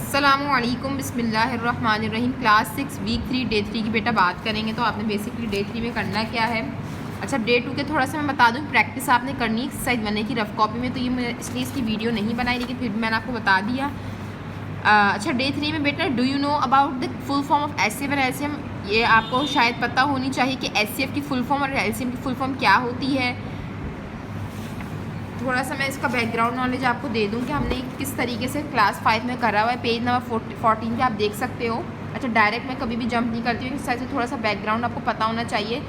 अस्सलामुअलैकुम बिस्मिल्लाहिर्रहमानिर्रहीम। Class 6 week 3 day 3 की बेटा बात करेंगे। तो आपने बेसिकली डे 3 में करना क्या है। अच्छा, डे 2 के थोड़ा सा मैं बता दूं, प्रैक्टिस आपने करनी है एक्सरसाइज बनने की रफ कॉपी में। तो ये मैं इसलिए इसकी वीडियो नहीं बनाई, लेकिन फिर भी मैंने आपको बता दिया। अच्छा, डे 3 में बेटा do you know about the full form of HCF and LCM. ये आपको शायद पता होनी चाहिए कि एचसीएफ की फुल फॉर्म और एलसीएम की फुल फॉर्म क्या होती है। थोड़ा सा मैं इसका बैकग्राउंड नॉलेज आपको दे दूं कि हमने किस तरीके से क्लास 5 में करा हुआ है। पेज नंबर 14 पे आप देख सकते हो। अच्छा, डायरेक्ट मैं कभी भी जंप नहीं करती हूँ, इस साइड से थोड़ा सा बैकग्राउंड आपको पता होना चाहिए।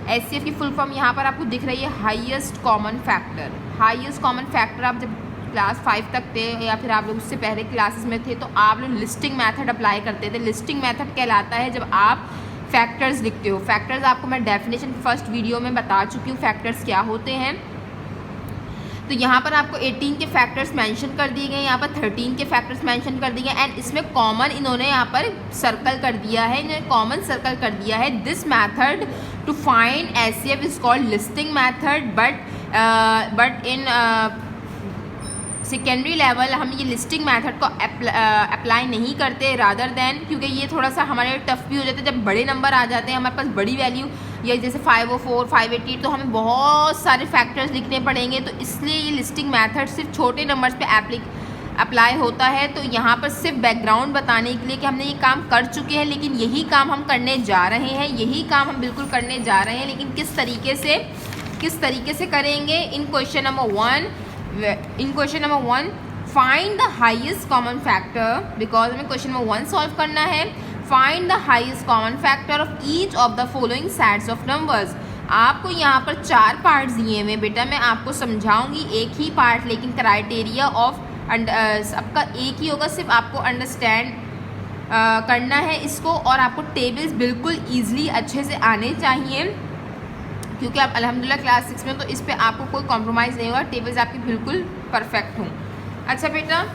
एचसीएफ की फुल फॉर्म यहाँ पर आपको दिख रही है, highest common factor. Highest common factor आप जब क्लास 5 तक थे या फिर आप लोग उससे पहले क्लासेस में थे तो आप लोग लिस्टिंग मैथड अप्लाई करते थे। लिस्टिंग मैथड कहलाता है जब आप फैक्टर्स लिखते हो। फैक्टर्स आपको मैं डेफिनेशन फर्स्ट वीडियो में बता चुकी हूँ फैक्टर्स क्या होते हैं। तो यहाँ पर आपको 18 के फैक्टर्स मेंशन कर दिए गए, यहाँ पर 13 के फैक्टर्स मेंशन कर दिए गए एंड इसमें कॉमन इन्होंने यहाँ पर सर्कल कर दिया है, इन्होंने कॉमन सर्कल कर दिया है। This method to find HCF is called listing method, but in secondary level हम ये लिस्टिंग मेथड को अप्लाई नहीं करते रादर देन, क्योंकि ये थोड़ा सा हमारे टफ भी हो जाता है। जब बड़े नंबर आ जाते हैं हमारे पास, बड़ी वैल्यू या जैसे 504, 588, तो हमें बहुत सारे फैक्टर्स लिखने पड़ेंगे। तो इसलिए ये लिस्टिंग मेथड सिर्फ छोटे नंबर्स पे अप्लाई होता है। तो यहाँ पर सिर्फ बैकग्राउंड बताने के लिए कि हमने ये काम कर चुके हैं, लेकिन यही काम हम करने जा रहे हैं, यही काम हम बिल्कुल करने जा रहे हैं। लेकिन किस तरीके से करेंगे। In question number 1 find the highest common factor, because हमें क्वेश्चन नंबर 1 सॉल्व करना है। Find the highest common factor of each of the following sets of numbers. आपको यहाँ पर 4 पार्ट्स दिए हुए बेटा, मैं आपको समझाऊंगी एक ही पार्ट, लेकिन क्राइटेरिया ऑफ सबका एक ही होगा। सिर्फ आपको अंडरस्टैंड करना है इसको, और आपको टेबल्स बिल्कुल ईजिली अच्छे से आने चाहिए, क्योंकि आप अल्हम्दुलिल्लाह क्लास 6 में, तो इस पे आपको कोई कॉम्प्रोमाइज़ नहीं होगा, टेबल्स आपकी बिल्कुल परफेक्ट हों। अच्छा बेटा,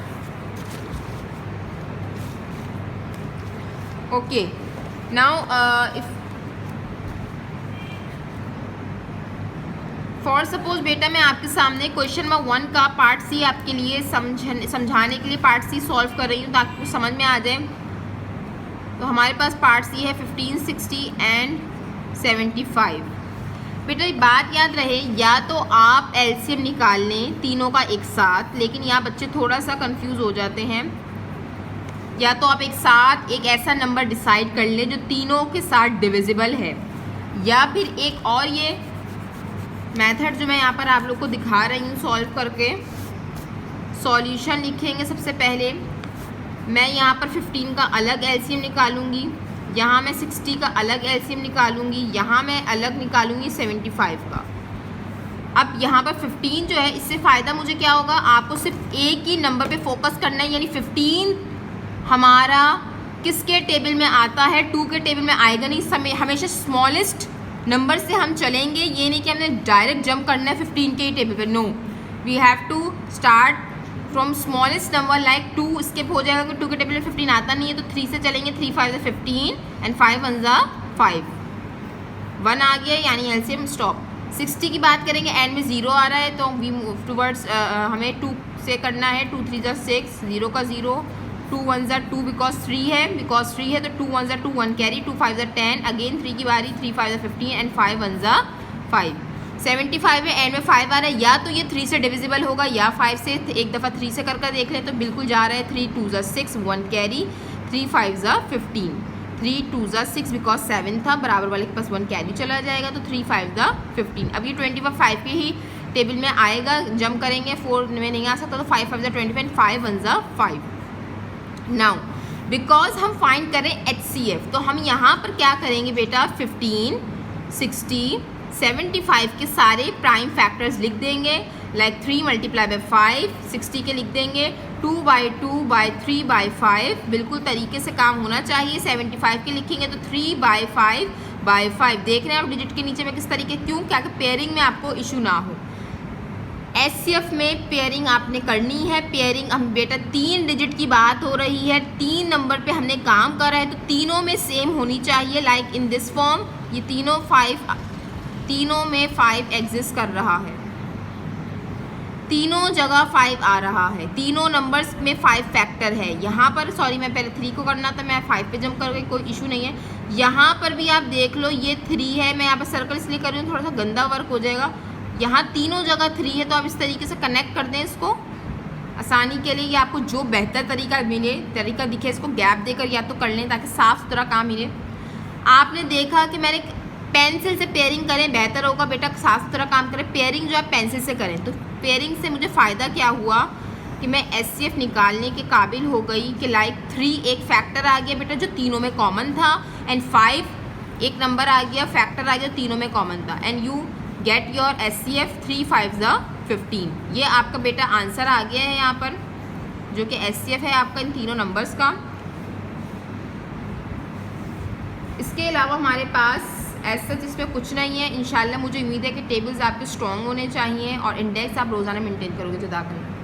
okay, now if for suppose बेटा मैं आपके सामने क्वेश्चन नंबर 1 का पार्ट सी आपके लिए समझाने के लिए पार्ट सी सॉल्व कर रही हूँ ताकि कुछ समझ में आ जाए। तो हमारे पास पार्ट सी है 15, 60 एंड 75। बेटा ये बात याद रहे, या तो आप एलसीएम निकाल लें तीनों का एक साथ, लेकिन यहाँ बच्चे थोड़ा सा कंफ्यूज हो जाते हैं। या तो आप एक साथ एक ऐसा नंबर डिसाइड कर लें जो तीनों के साथ डिविजिबल है, या फिर एक और ये मेथड जो मैं यहाँ पर आप लोग को दिखा रही हूँ सॉल्व करके। सॉल्यूशन लिखेंगे सबसे पहले। मैं यहाँ पर 15 का अलग एलसीएम निकालूंगी, यहाँ मैं 60 का अलग एलसीएम निकालूंगी, यहाँ मैं अलग निकालूंगी 75 का। अब यहाँ पर 15 जो है, इससे फ़ायदा मुझे क्या होगा, आपको सिर्फ एक ही नंबर पे फोकस करना है। यानी 15 हमारा किसके टेबल में आता है, 2 के टेबल में आएगा नहीं। समय हमेशा स्मॉलेस्ट नंबर से हम चलेंगे, ये नहीं कि हमने डायरेक्ट जंप करना है 15 के टेबल पे। No, we have to start from smallest number like 2 skip हो जाएगा, क्योंकि 2 के टेबल में 15 आता नहीं है। तो 3 से चलेंगे, 3 5 15 एंड 5 1 5, 1 आ गया, यानी एलसीएम स्टॉप। 60 की बात करेंगे, एंड में 0 आ रहा है, तो वी मूव टूवर्ड्स, हमें 2 से करना है। 2 3 6, 0 का 0, 2 1 2, बिकॉज 3 है, तो 2 1 2, 1 कैरी, 2 5 10, अगेन 3 की बारी, 3 5 15 एंड 5 1 5। 75 में एंड में 5 आ रहा है, या तो ये 3 से डिविजिबल होगा या 5 से। एक दफ़ा 3 से कर देख लें तो बिल्कुल जा रहा है। 3 2 6, 1 कैरी, 3 5 15, 3 2 6, बिकॉज 7 था, बराबर वाले के पास 1 कैरी चला जाएगा, तो 3 5 15। अब ये 25 के ही टेबल में आएगा, जंप करेंगे, 4 में नहीं आ सकता, तो 5 5 25, 5 1 5। नाउ बिकॉज हम फाइंड करें एचसीएफ, तो हम यहाँ पर क्या करेंगे बेटा, 15, 60, 75 के सारे प्राइम फैक्टर्स लिख देंगे। लाइक 3 × 5, 60 के लिख देंगे, 2/2/3/5, बिल्कुल तरीके से काम होना चाहिए। 75 के लिखेंगे तो 3/5/5। देख रहे हैं आप डिजिट के नीचे में किस तरीके, क्यों, क्या कि पेयरिंग में आपको इशू ना हो। एचसीएफ में पेयरिंग आपने करनी है। पेयरिंग हम बेटा 3 डिजिट की बात हो रही है, 3 नंबर पे हमने काम करा है, तो तीनों में सेम होनी चाहिए। लाइक इन दिस फॉर्म, ये तीनों में 5 एग्जिस्ट कर रहा है। तीनों जगह 5 आ रहा है, तीनों नंबर्स में 5 फैक्टर है। यहाँ पर सॉरी मैं पहले 3 को करना था, मैं 5 पे जंप कर गई, कोई इशू नहीं है। यहाँ पर भी आप देख लो ये 3 है, मैं यहाँ पर सर्कल इसलिए कर रही हूँ, थोड़ा सा गंदा वर्क हो जाएगा। यहाँ तीनों जगह 3 है, तो आप इस तरीके से कनेक्ट कर दें इसको आसानी के लिए, या आपको जो बेहतर तरीका मिले, तरीका दिखे, इसको गैप देकर या तो कर लें ताकि साफ सुथरा काम मिले। आपने देखा कि मैंने पेंसिल से पेयरिंग करें बेहतर होगा बेटा, साफ सुथरा काम करें। पेयरिंग जो आप पेंसिल से करें, तो पेयरिंग से मुझे फ़ायदा क्या हुआ कि मैं SCF निकालने के काबिल हो गई कि लाइक 3 एक फैक्टर आ गया बेटा जो तीनों में कॉमन था, एंड 5 एक नंबर आ गया, फैक्टर आ गया तीनों में कॉमन था, and you get your SCF 3 5 15। ये आपका बेटा आंसर आ गया है यहाँ पर, जो कि SCF है आपका इन तीनों नंबर्स का। इसके अलावा हमारे पास ऐसा इसमें कुछ नहीं है। इंशाल्लाह मुझे उम्मीद है कि टेबल्स आपके स्ट्रॉन्ग होने चाहिए और इंडेक्स आप रोज़ाना मेंटेन करोगे। जज़ाकल्लाह।